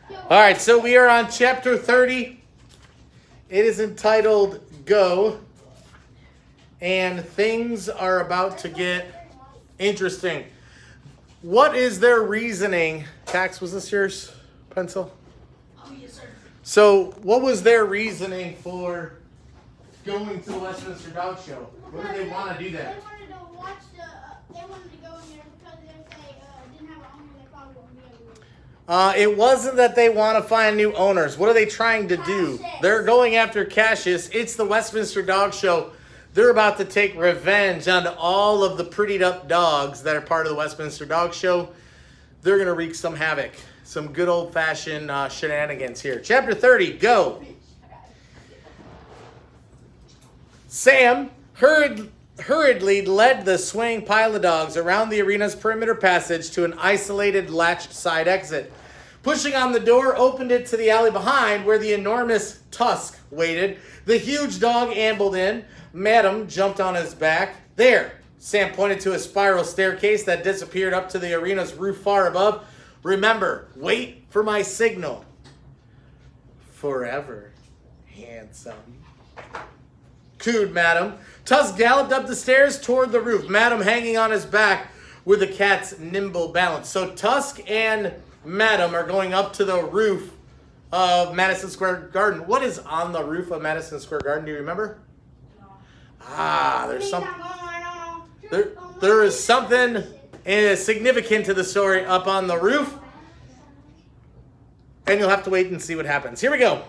All right, so we are on chapter 30. It is entitled Go. And things are about to get interesting. What is their reasoning? Tax, was this yours? Pencil? Oh, yes, sir. So, what was their reasoning for going to the Westminster Dog Show? What did they want to do that? They wanted to watch they wanted to go in there because if they didn't have an owner, they probably wouldn't be able to. It wasn't that they want to find new owners. What are they trying to do? Cassius. They're going after Cassius. It's the Westminster Dog Show. They're about to take revenge on all of the prettied up dogs that are part of the Westminster Dog Show. They're going to wreak some havoc. Some good old-fashioned shenanigans here. Chapter 30, go. Sam hurriedly led the swaying pile of dogs around the arena's perimeter passage to an isolated latched side exit. Pushing on the door, opened it to the alley behind where the enormous Tusk waited. The huge dog ambled in. Madam jumped on his back. There, Sam pointed to a spiral staircase that disappeared up to the arena's roof far above. Remember, wait for my signal. Forever, handsome. Cooed Madam. Tusk galloped up the stairs toward the roof, Madam hanging on his back with the cat's nimble balance. So Tusk and Madam are going up to the roof of Madison Square Garden. What is on the roof of Madison Square Garden? Do you remember? There's something. There is something significant to the story up on the roof. And you'll have to wait and see what happens. Here we go.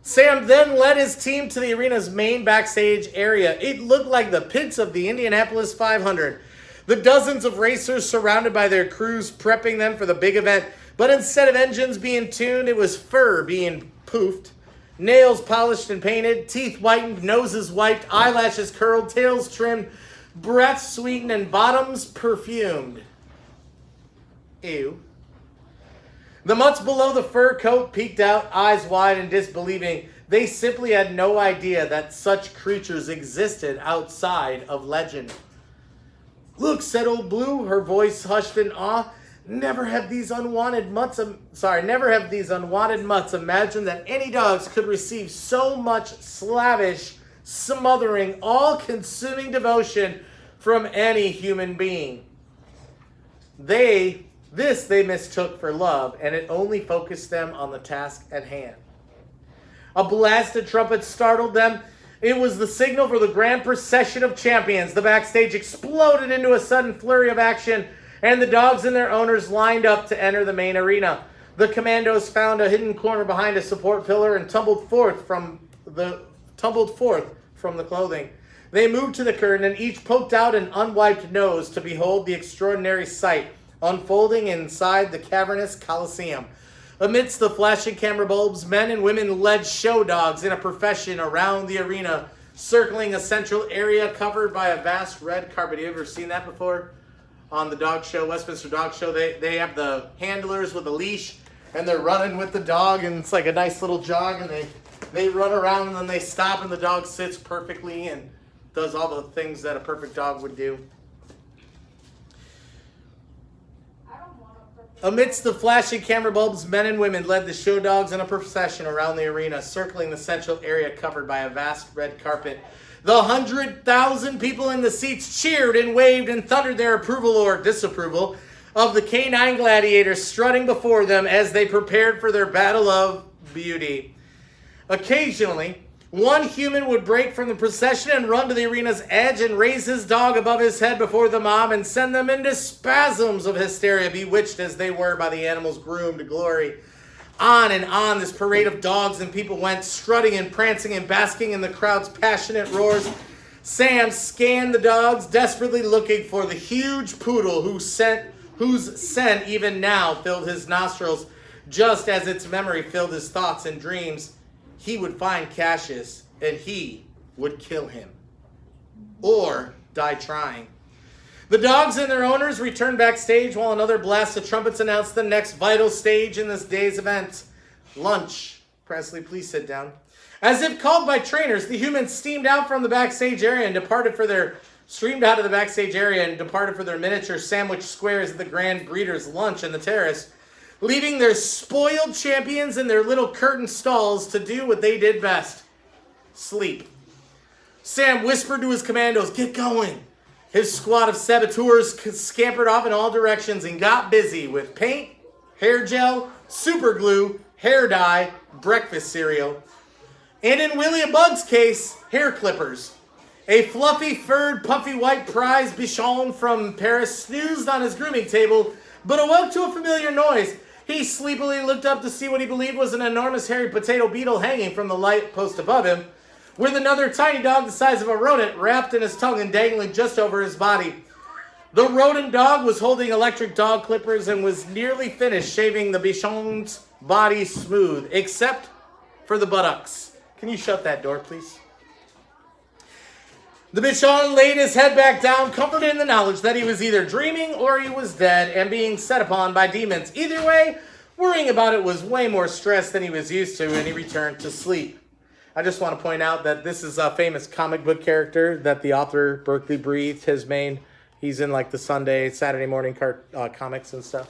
Sam then led his team to the arena's main backstage area. It looked like the pits of the Indianapolis 500. The dozens of racers surrounded by their crews prepping them for the big event. But instead of engines being tuned, it was fur being poofed. Nails polished and painted, teeth whitened, noses wiped, eyelashes curled, tails trimmed, breaths sweetened, and bottoms perfumed. Ew. The mutts below the fur coat peeked out, eyes wide and disbelieving. They simply had no idea that such creatures existed outside of legend. Look, said Old Blue, her voice hushed in awe. Never have these unwanted mutts imagined that any dogs could receive so much slavish, smothering, all-consuming devotion from any human being. They mistook for love, and it only focused them on the task at hand. A blasted trumpet startled them. It was the signal for the grand procession of champions. The backstage exploded into a sudden flurry of action, and the dogs and their owners lined up to enter the main arena. The commandos found a hidden corner behind a support pillar and tumbled forth from the clothing. They moved to the curtain, and each poked out an unwiped nose to behold the extraordinary sight unfolding inside the cavernous Colosseum. Amidst the flashing camera bulbs, men and women led show dogs in a procession around the arena, circling a central area covered by a vast red carpet. Have you ever seen that before? On the dog show, Westminster Dog Show, they have the handlers with a leash, and they're running with the dog, and it's like a nice little jog, and they run around, and then they stop, and the dog sits perfectly and does all the things that a perfect dog would do. Amidst the flashing camera bulbs, men and women led the show dogs in a procession around the arena, circling the central area covered by a vast red carpet. The 100,000 people in the seats cheered and waved and thundered their approval or disapproval of the canine gladiators strutting before them as they prepared for their battle of beauty. Occasionally, one human would break from the procession and run to the arena's edge and raise his dog above his head before the mob and send them into spasms of hysteria, bewitched as they were by the animal's groomed glory. On and on this parade of dogs and people went, strutting and prancing and basking in the crowd's passionate roars. Sam scanned the dogs, desperately looking for the huge poodle whose scent even now filled his nostrils, just as its memory filled his thoughts and dreams. He would find Cassius, and he would kill him. Or die trying. The dogs and their owners returned backstage while another blast of trumpets announced the next vital stage in this day's event. Lunch. Presley, please sit down. As if called by trainers, the humans streamed out of the backstage area and departed for their miniature sandwich squares at the Grand Breeders' Lunch in the terrace. leaving their spoiled champions in their little curtain stalls to do what they did best. Sleep. Sam whispered to his commandos, "Get going." His squad of saboteurs scampered off in all directions and got busy with paint, hair gel, super glue, hair dye, breakfast cereal, and in William Bug's case, hair clippers. A fluffy, furred, puffy white prize bichon from Paris snoozed on his grooming table, but awoke to a familiar noise. He sleepily looked up to see what he believed was an enormous hairy potato beetle hanging from the light post above him, with another tiny dog the size of a rodent wrapped in his tongue and dangling just over his body. The rodent dog was holding electric dog clippers and was nearly finished shaving the bichon's body smooth, except for the buttocks. Can you shut that door, please? The bichon laid his head back down, comforted in the knowledge that he was either dreaming or he was dead and being set upon by demons. Either way, worrying about it was way more stress than he was used to, and he returned to sleep. I just want to point out that this is a famous comic book character that the author, Berkeley Breathed, has made. He's in like the Sunday, Saturday morning comics and stuff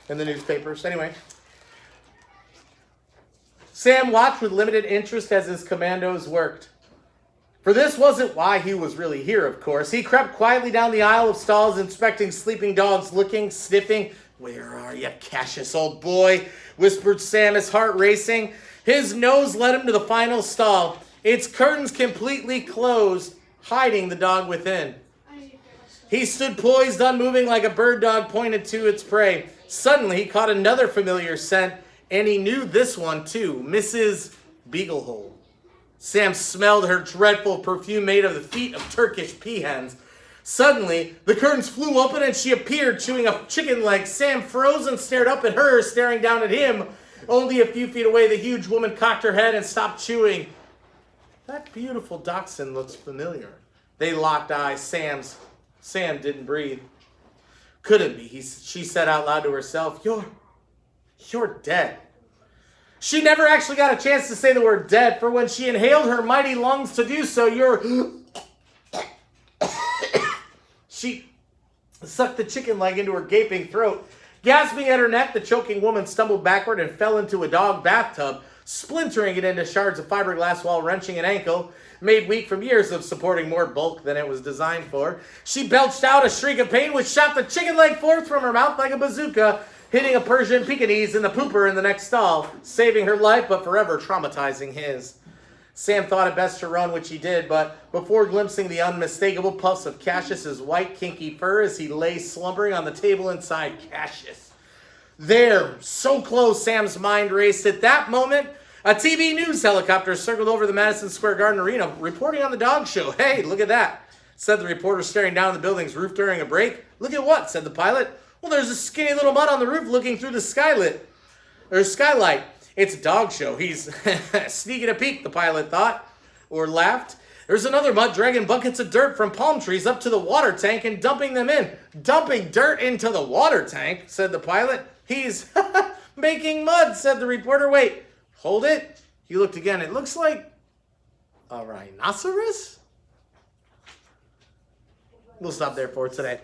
in the newspapers. Anyway, Sam watched with limited interest as his commandos worked. For this wasn't why he was really here, of course. He crept quietly down the aisle of stalls, inspecting sleeping dogs, looking, sniffing. "Where are you, Cassius, old boy?" whispered Sam, his heart racing. His nose led him to the final stall, its curtains completely closed, hiding the dog within. He stood poised, unmoving, like a bird dog pointed to its prey. Suddenly, he caught another familiar scent, and he knew this one, too, Mrs. Beaglehole. Sam smelled her dreadful perfume made of the feet of Turkish peahens. Suddenly, the curtains flew open and she appeared, chewing a chicken leg. Sam froze and stared up at her, staring down at him. Only a few feet away, the huge woman cocked her head and stopped chewing. "That beautiful dachshund looks familiar." They locked eyes. Sam didn't breathe. "Couldn't be," she said out loud to herself. You're dead." She never actually got a chance to say the word dead, for when she inhaled her mighty lungs to do so, she sucked the chicken leg into her gaping throat. Gasping at her neck, the choking woman stumbled backward and fell into a dog bathtub, splintering it into shards of fiberglass while wrenching an ankle, made weak from years of supporting more bulk than it was designed for. She belched out a shriek of pain, which shot the chicken leg forth from her mouth like a bazooka, hitting a Persian Pekingese in the pooper in the next stall, saving her life but forever traumatizing his. Sam thought it best to run, which he did, but before glimpsing the unmistakable puffs of Cassius's white, kinky fur as he lay slumbering on the table inside Cassius. There, so close, Sam's mind raced. At that moment, a TV news helicopter circled over the Madison Square Garden Arena, reporting on the dog show. "Hey, look at that," said the reporter, staring down at the building's roof during a break. "Look at what?" said the pilot. "Well, there's a skinny little mutt on the roof looking through the skylight. It's a dog show. He's sneaking a peek," the pilot thought, or laughed. "There's another mutt dragging buckets of dirt from palm trees up to the water tank and dumping them in." "Dumping dirt into the water tank," said the pilot. "He's making mud," said the reporter. "Wait, hold it." He looked again. "It looks like a rhinoceros." We'll stop there for today.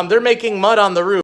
They're making mud on the roof.